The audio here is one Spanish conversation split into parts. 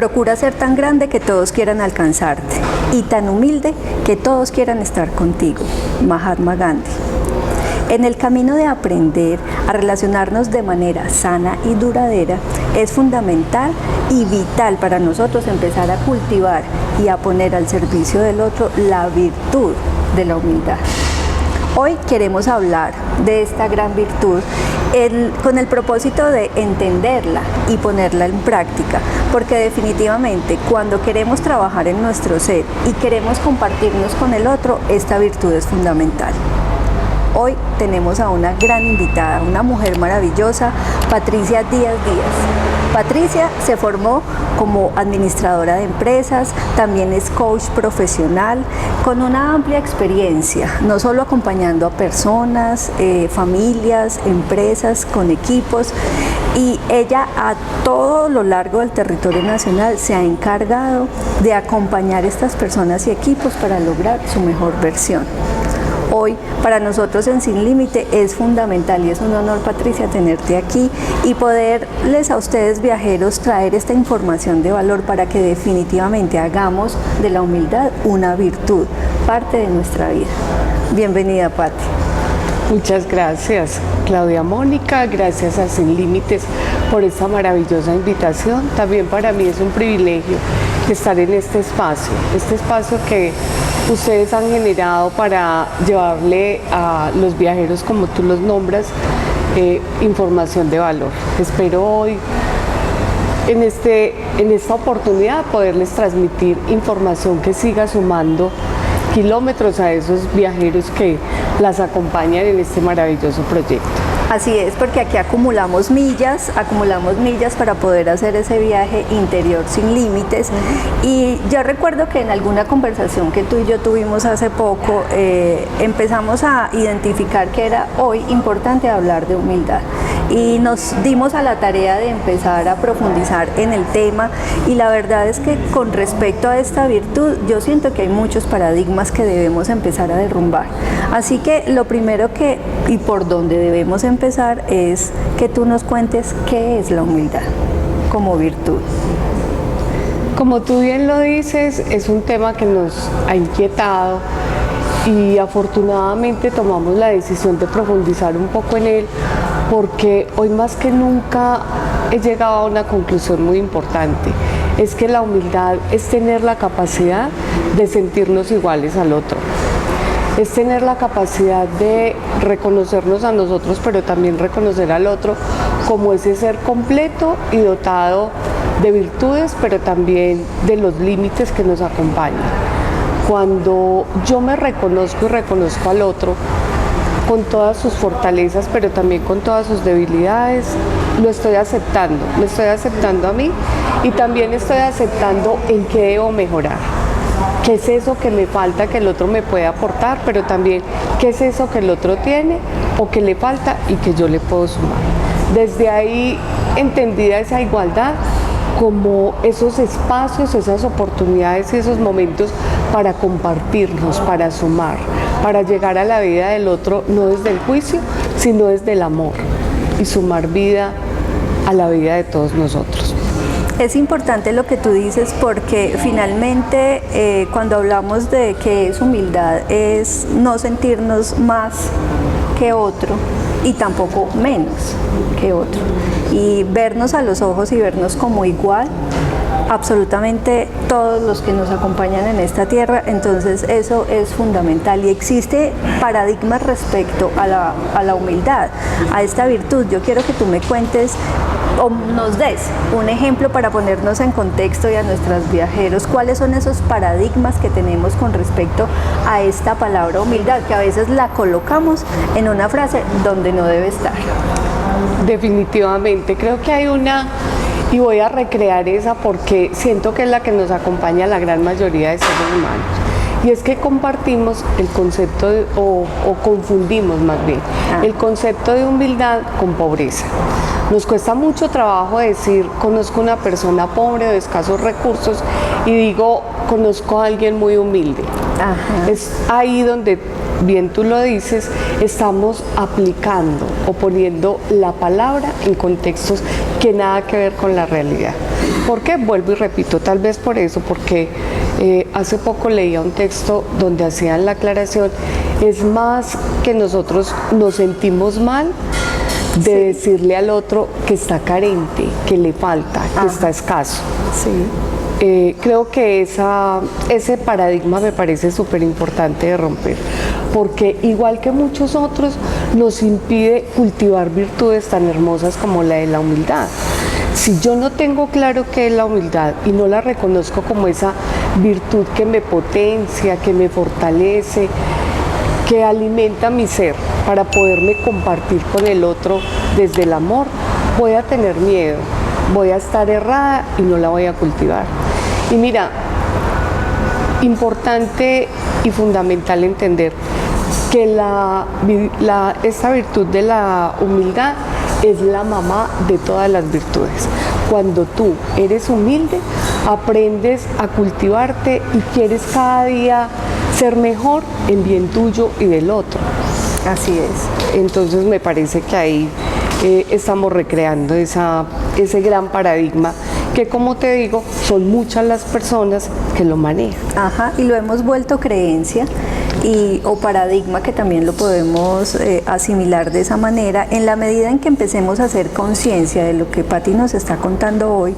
Procura ser tan grande que todos quieran alcanzarte y tan humilde que todos quieran estar contigo. Mahatma Gandhi. En el camino de aprender a relacionarnos de manera sana y duradera, es fundamental y vital para nosotros empezar a cultivar y a poner al servicio del otro la virtud de la humildad. Hoy queremos hablar de esta gran virtud con el propósito de entenderla y ponerla en práctica, porque definitivamente cuando queremos trabajar en nuestro ser y queremos compartirnos con el otro, esta virtud es fundamental. Hoy tenemos a una gran invitada, una mujer maravillosa, Patricia Díaz Díaz. Patricia se formó como administradora de empresas, también es coach profesional, con una amplia experiencia, no solo acompañando a personas, familias, empresas, con equipos, y ella a todo lo largo del territorio nacional se ha encargado de acompañar a estas personas y equipos para lograr su mejor versión. Hoy, para nosotros en Sin Límite es fundamental y es un honor, Patricia, tenerte aquí y poderles a ustedes viajeros traer esta información de valor para que definitivamente hagamos de la humildad una virtud, parte de nuestra vida. Bienvenida, Pati. Muchas gracias, Claudia Mónica, gracias a Sin Límites por esta maravillosa invitación. También para mí es un privilegio estar en este espacio que ustedes han generado para llevarle a los viajeros, como tú los nombras, información de valor. Espero hoy, en esta oportunidad, poderles transmitir información que siga sumando kilómetros a esos viajeros que las acompañan en este maravilloso proyecto. Así es, porque aquí acumulamos millas para poder hacer ese viaje interior sin límites. Y yo recuerdo que en alguna conversación que tú y yo tuvimos hace poco, empezamos a identificar que era hoy importante hablar de humildad. Y nos dimos a la tarea de empezar a profundizar en el tema, y la verdad es que con respecto a esta virtud yo siento que hay muchos paradigmas que debemos empezar a derrumbar. Así que lo primero y por donde debemos empezar es que tú nos cuentes qué es la humildad como virtud. Como tú bien lo dices, es un tema que nos ha inquietado y afortunadamente tomamos la decisión de profundizar un poco en él, porque hoy más que nunca he llegado a una conclusión muy importante. Es que la humildad es tener la capacidad de sentirnos iguales al otro. Es tener la capacidad de reconocernos a nosotros, pero también reconocer al otro como ese ser completo y dotado de virtudes, pero también de los límites que nos acompañan. Cuando yo me reconozco y reconozco al otro con todas sus fortalezas, pero también con todas sus debilidades, lo estoy aceptando, me estoy aceptando a mí y también estoy aceptando en qué debo mejorar. ¿Qué es eso que me falta que el otro me puede aportar? Pero también, ¿qué es eso que el otro tiene o que le falta y que yo le puedo sumar? Desde ahí, entendida esa igualdad como esos espacios, esas oportunidades y esos momentos para compartirnos, para sumar, para llegar a la vida del otro, no desde el juicio, sino desde el amor, y sumar vida a la vida de todos nosotros. Es importante lo que tú dices, porque finalmente cuando hablamos de qué es humildad, es no sentirnos más que otro y tampoco menos que otro, y vernos a los ojos y vernos como igual absolutamente todos los que nos acompañan en esta tierra. Entonces eso es fundamental, y existe paradigmas respecto a la humildad, a esta virtud. Yo quiero que tú me cuentes o nos des un ejemplo para ponernos en contexto y a nuestros viajeros cuáles son esos paradigmas que tenemos con respecto a esta palabra humildad, que a veces la colocamos en una frase donde no debe estar. Definitivamente, creo que hay una, y voy a recrear esa porque siento que es la que nos acompaña a la gran mayoría de seres humanos. Y es que compartimos el concepto o confundimos más bien el concepto de humildad con pobreza. Nos cuesta mucho trabajo decir conozco una persona pobre o de escasos recursos y digo conozco a alguien muy humilde. Ajá. Es ahí donde, bien tú lo dices, estamos aplicando o poniendo la palabra en contextos que nada que ver con la realidad. ¿Por qué? Vuelvo y repito, tal vez por eso, porque hace poco leía un texto donde hacían la aclaración, es más que nosotros nos sentimos mal de decirle al otro que está carente, que le falta, que está escaso. Creo que ese paradigma me parece súper importante de romper, porque igual que muchos otros nos impide cultivar virtudes tan hermosas como la de la humildad. Si yo no tengo claro qué es la humildad y no la reconozco como esa virtud que me potencia, que me fortalece, que alimenta mi ser para poderme compartir con el otro desde el amor, voy a tener miedo, voy a estar errada y no la voy a cultivar. Y mira, importante y fundamental entender que esta virtud de la humildad es la mamá de todas las virtudes. Cuando tú eres humilde, aprendes a cultivarte y quieres cada día ser mejor en bien tuyo y del otro. Así es. Entonces me parece que ahí estamos recreando ese gran paradigma que, como te digo, son muchas las personas que lo manejan. Ajá, y lo hemos vuelto creencia o paradigma, que también lo podemos asimilar de esa manera, en la medida en que empecemos a hacer conciencia de lo que Patti nos está contando hoy,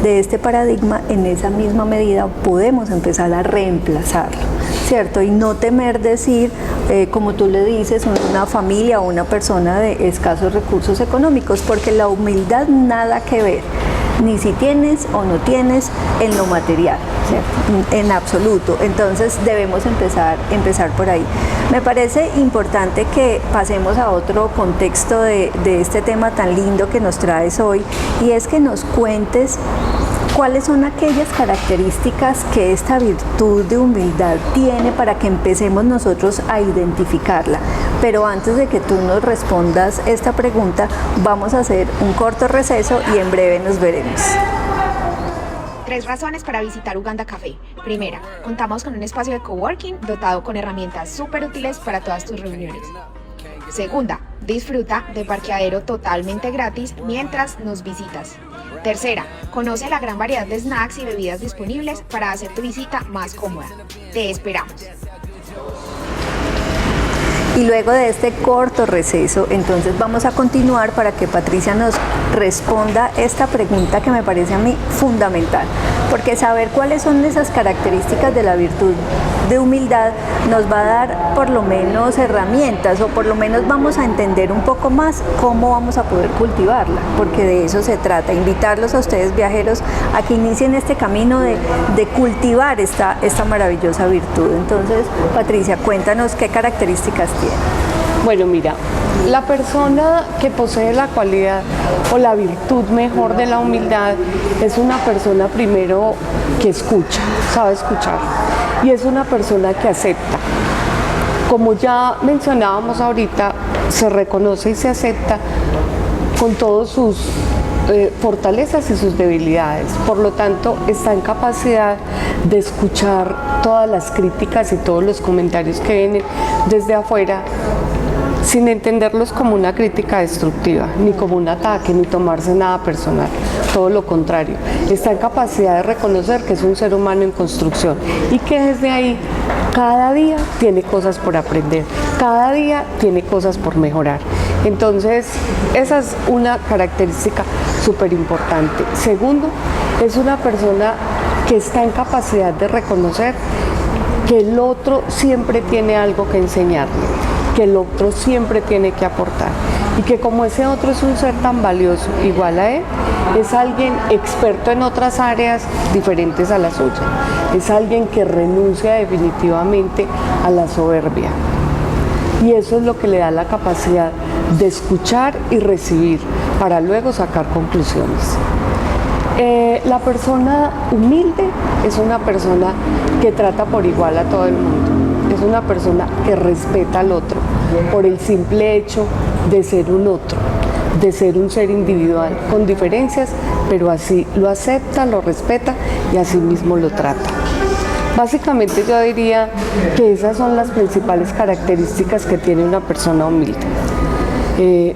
de este paradigma, en esa misma medida podemos empezar a reemplazarlo, ¿cierto? Y no temer decir, como tú le dices, una familia o una persona de escasos recursos económicos, porque la humildad nada que ver, ni si tienes o no tienes en lo material, ¿cierto? En absoluto. Entonces debemos empezar por ahí. Me parece importante que pasemos a otro contexto de este tema tan lindo que nos traes hoy, y es que nos cuentes cuáles son aquellas características que esta virtud de humildad tiene para que empecemos nosotros a identificarla. Pero antes de que tú nos respondas esta pregunta, vamos a hacer un corto receso y en breve nos veremos. 3 razones para visitar Uganda Café. Primera, contamos con un espacio de coworking dotado con herramientas súper útiles para todas tus reuniones. Segunda, disfruta de parqueadero totalmente gratis mientras nos visitas. Tercera, conoce la gran variedad de snacks y bebidas disponibles para hacer tu visita más cómoda. Te esperamos. Y luego de este corto receso, entonces vamos a continuar para que Patricia nos responda esta pregunta que me parece a mí fundamental, porque saber cuáles son esas características de la virtud de humildad nos va a dar por lo menos herramientas, o por lo menos vamos a entender un poco más cómo vamos a poder cultivarla, porque de eso se trata, invitarlos a ustedes, viajeros, a que inicien este camino de cultivar esta maravillosa virtud. Entonces, Patricia, cuéntanos qué características tiene. Bueno, mira, la persona que posee la cualidad o la virtud mejor de la humildad es una persona primero que escucha, sabe escuchar, y es una persona que acepta. Como ya mencionábamos ahorita, se reconoce y se acepta con todos sus fortalezas y sus debilidades. Por lo tanto, está en capacidad de escuchar todas las críticas y todos los comentarios que vienen desde afuera, sin entenderlos como una crítica destructiva, ni como un ataque, ni tomarse nada personal, todo lo contrario. Está en capacidad de reconocer que es un ser humano en construcción y que desde ahí cada día tiene cosas por aprender, cada día tiene cosas por mejorar. Entonces, esa es una característica súper importante. Segundo, es una persona que está en capacidad de reconocer que el otro siempre tiene algo que enseñarle, que el otro siempre tiene que aportar, y que como ese otro es un ser tan valioso igual a él, es alguien experto en otras áreas diferentes a la suya, es alguien que renuncia definitivamente a la soberbia, y eso es lo que le da la capacidad de escuchar y recibir para luego sacar conclusiones. La persona humilde es una persona que trata por igual a todo el mundo, es una persona que respeta al otro por el simple hecho de ser un otro, de ser un ser individual con diferencias, pero así lo acepta, lo respeta y así mismo lo trata. Básicamente yo diría que esas son las principales características que tiene una persona humilde.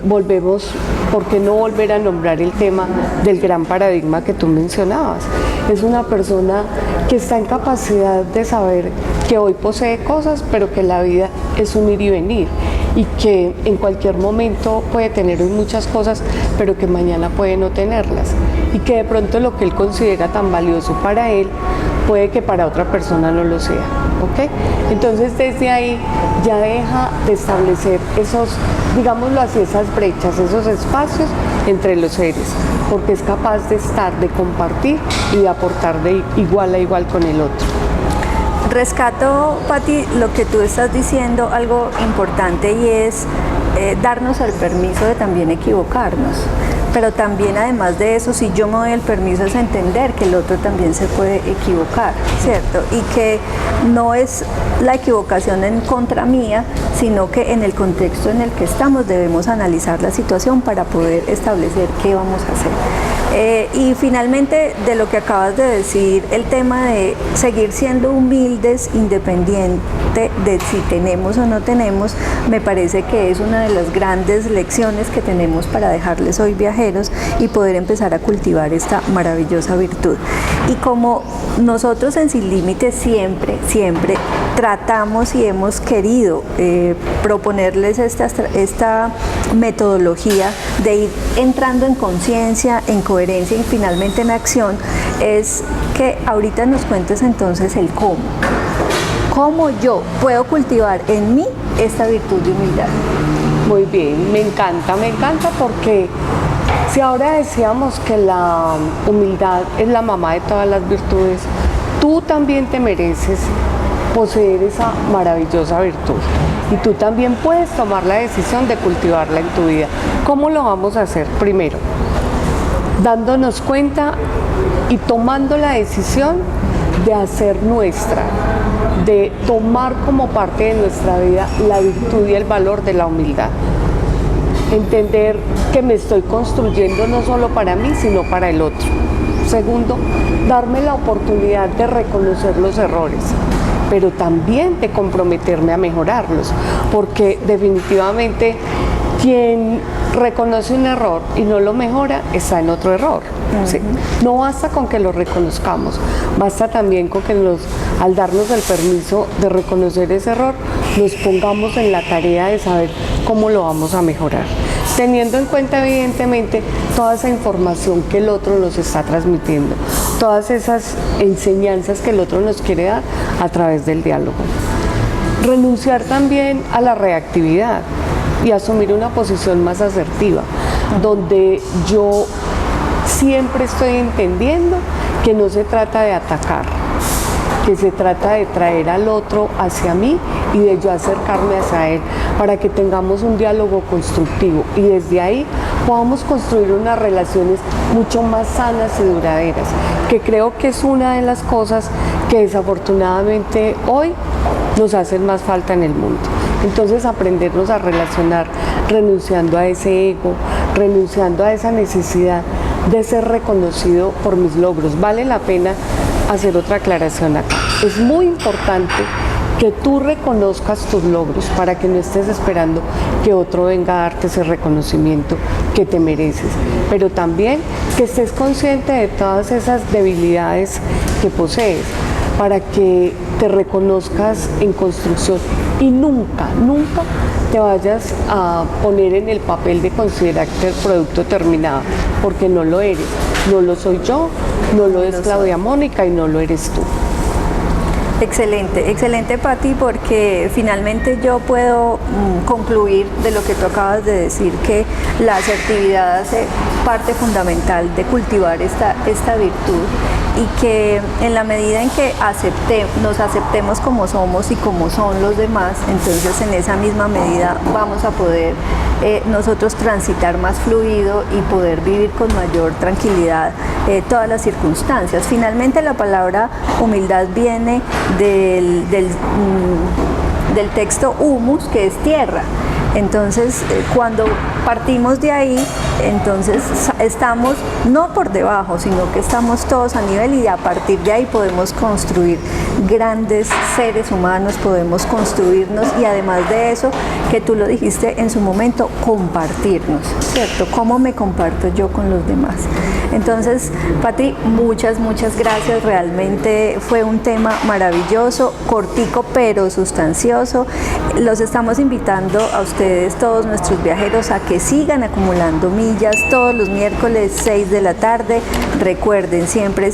Volvemos, ¿por qué no volver a nombrar el tema del gran paradigma que tú mencionabas? Es una persona que está en capacidad de saber que hoy posee cosas, pero que la vida es un ir y venir, y que en cualquier momento puede tener muchas cosas, pero que mañana puede no tenerlas, y que de pronto lo que él considera tan valioso para él puede que para otra persona no lo sea, ¿ok? Entonces desde ahí ya deja de establecer esos, digámoslo así, esas brechas, esos espacios entre los seres, porque es capaz de estar, de compartir y de aportar de igual a igual con el otro. Rescato, Pati, lo que tú estás diciendo, algo importante, y es darnos el permiso de también equivocarnos. Pero también, además de eso, si yo me doy el permiso, es entender que el otro también se puede equivocar, ¿cierto? Y que no es la equivocación en contra mía, sino que en el contexto en el que estamos debemos analizar la situación para poder establecer qué vamos a hacer. Y finalmente, de lo que acabas de decir, el tema de seguir siendo humildes, independiente de si tenemos o no tenemos, me parece que es una de las grandes lecciones que tenemos para dejarles hoy viajeros y poder empezar a cultivar esta maravillosa virtud. Y como nosotros en Sin Límites siempre tratamos y hemos querido proponerles esta metodología de ir entrando en conciencia, en coherencia y finalmente en acción, es que ahorita nos cuentes entonces el cómo. ¿Cómo yo puedo cultivar en mí esta virtud de humildad? Muy bien, me encanta porque si ahora decíamos que la humildad es la mamá de todas las virtudes, tú también te mereces poseer esa maravillosa virtud. Y tú también puedes tomar la decisión de cultivarla en tu vida. ¿Cómo lo vamos a hacer? Primero, dándonos cuenta y tomando la decisión de hacer nuestra, de tomar como parte de nuestra vida la virtud y el valor de la humildad. Entender que me estoy construyendo no solo para mí, sino para el otro. Segundo, darme la oportunidad de reconocer los errores, pero también de comprometerme a mejorarlos, porque definitivamente quien reconoce un error y no lo mejora está en otro error. ¿Sí? No basta con que lo reconozcamos, basta también con que al darnos el permiso de reconocer ese error, nos pongamos en la tarea de saber cómo lo vamos a mejorar, teniendo en cuenta evidentemente toda esa información que el otro nos está transmitiendo, todas esas enseñanzas que el otro nos quiere dar a través del diálogo. Renunciar también a la reactividad y asumir una posición más asertiva, donde yo siempre estoy entendiendo que no se trata de atacar, que se trata de traer al otro hacia mí y de yo acercarme hacia él para que tengamos un diálogo constructivo y desde ahí podamos construir unas relaciones mucho más sanas y duraderas, que creo que es una de las cosas que desafortunadamente hoy nos hacen más falta en el mundo. Entonces aprendernos a relacionar renunciando a ese ego, renunciando a esa necesidad de ser reconocido por mis logros. Vale la pena hacer otra aclaración acá. Es muy importante que tú reconozcas tus logros para que no estés esperando que otro venga a darte ese reconocimiento que te mereces, pero también que estés consciente de todas esas debilidades que posees para que te reconozcas en construcción y nunca te vayas a poner en el papel de considerarte el producto terminado, porque no lo eres, no lo soy yo, no lo es Claudia Mónica y no lo eres tú. Excelente Pati, porque finalmente yo puedo concluir de lo que tú acabas de decir, que la asertividad hace parte fundamental de cultivar esta virtud, y que en la medida en que nos aceptemos como somos y como son los demás, entonces en esa misma medida vamos a poder nosotros transitar más fluido y poder vivir con mayor tranquilidad todas las circunstancias. Finalmente la palabra humildad viene del texto humus, que es tierra. Entonces cuando partimos de ahí, Entonces estamos no por debajo, sino que estamos todos a nivel y a partir de ahí podemos construir grandes seres humanos, podemos construirnos y además de eso, que tú lo dijiste en su momento, compartirnos, ¿cierto? ¿Cómo me comparto yo con los demás? Entonces, Pati, muchas gracias, realmente fue un tema maravilloso, cortico pero sustancioso. Los estamos invitando a ustedes, todos nuestros viajeros, a que sigan acumulando millas todos los miércoles 6 de la tarde. Recuerden, siempre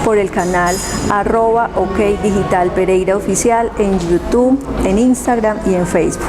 por el canal @okdigitalpereiraoficial en YouTube, en Instagram y en Facebook.